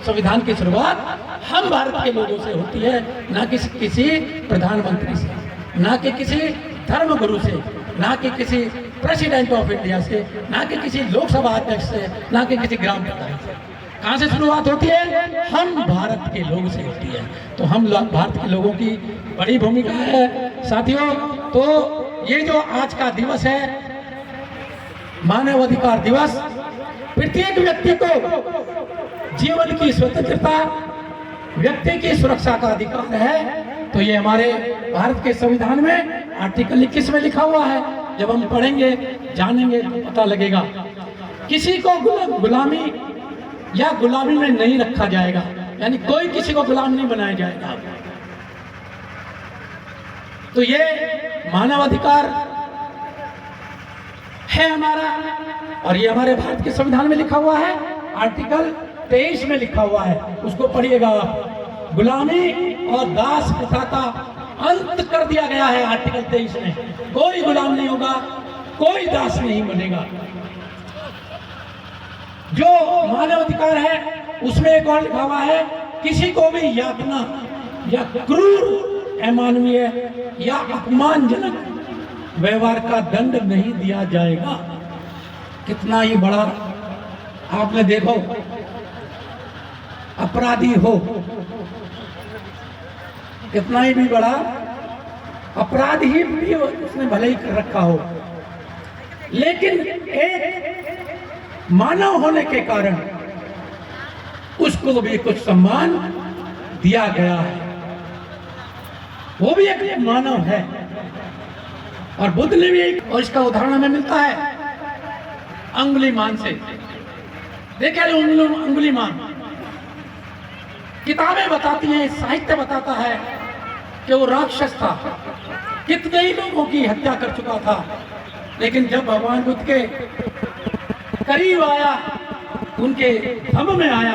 संविधान की शुरुआत हम भारत के लोगों से होती है, ना कि किसी प्रधानमंत्री से, ना कि किसी धर्म गुरु से, ना कि किसी प्रेसिडेंट ऑफ इंडिया से, ना कि किसी लोकसभा अध्यक्ष से, ना कि किसी ग्राम प्रधान से। कहाँ से शुरुआत होती है? हम भारत के लोगों से होती है। तो हम भारत के लोगों की बड़ी भूमिका है साथियों। तो ये जो आज का दिवस है, मानव अधिकार दिवस, प्रत्येक व्यक्ति को जीवन की स्वतंत्रता, व्यक्ति की सुरक्षा का अधिकार है। तो ये हमारे भारत के संविधान में आर्टिकल 21 में लिखा हुआ है। जब हम पढ़ेंगे, जानेंगे तो पता लगेगा। किसी को गुलामी या गुलामी में नहीं रखा जाएगा, यानी कोई किसी को गुलाम नहीं बनाया जाएगा। तो ये मानव अधिकार है हमारा, और ये हमारे भारत के संविधान में लिखा हुआ है। आर्टिकल 23 में लिखा हुआ है, उसको पढ़िएगा आप। गुलामी और दास प्रथा का अंत कर दिया गया है आर्टिकल 23 में। कोई गुलाम नहीं होगा, कोई दास नहीं बनेगा। जो मानव अधिकार है उसमें एक और लिखा हुआ है, किसी को भी यातना या क्रूर, अमानवीय या अपमानजनक व्यवहार का दंड नहीं दिया जाएगा। कितना ही बड़ा आपने देखो अपराधी हो, कितना ही भी बड़ा अपराध ही भी उसने भले ही कर रखा हो, लेकिन एक मानव होने के कारण उसको भी कुछ सम्मान दिया गया है। वो भी एक मानव है। और बुद्ध ने भी, और इसका उदाहरण हमें मिलता है अंगुलीमान से। देखिए अंगुलीमान, किताबें बताती हैं, साहित्य बताता है कि वो राक्षस था, कितने ही लोगों की हत्या कर चुका था। लेकिन जब भगवान बुद्ध के करीब आया, उनके धम्म में आया,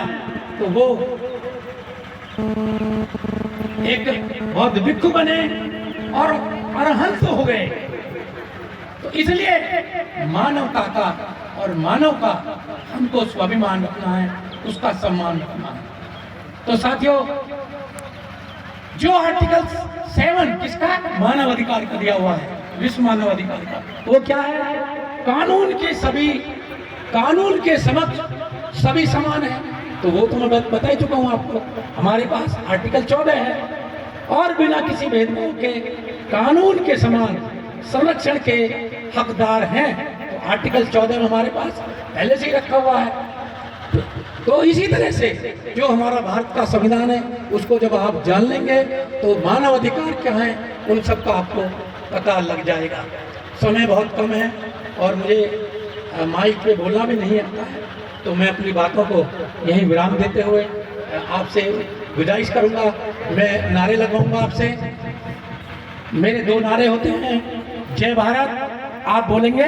तो वो एक बौद्ध भिक्षु बने और अरहंत हो गए। तो इसलिए मानवता का और मानव का हमको स्वाभिमान रखना है, उसका सम्मान रखना है। तो साथियों, जो आर्टिकल 7 किसका? मानव अधिकार का दिया हुआ है, विश्व मानव अधिकार का। वो क्या है? कानून के समक्ष सभी समान है। तो वो तो मैं बता ही चुका हूं आपको। हमारे पास आर्टिकल 14 है, और बिना किसी भेदभाव के कानून के समान संरक्षण के हकदार हैं। तो आर्टिकल 14 में हमारे पास पहले से ही रखा हुआ है। तो इसी तरह से जो हमारा भारत का संविधान है, उसको जब आप जान लेंगे तो मानव अधिकार क्या है उन सब का आपको पता लग जाएगा। समय बहुत कम है और मुझे माइक पे बोलना भी नहीं आता है, तो मैं अपनी बातों को यहीं विराम देते हुए आपसे गुजारिश करूंगा। मैं नारे लगाऊंगा आपसे। मेरे 2 नारे होते हैं। जय भारत, आप बोलेंगे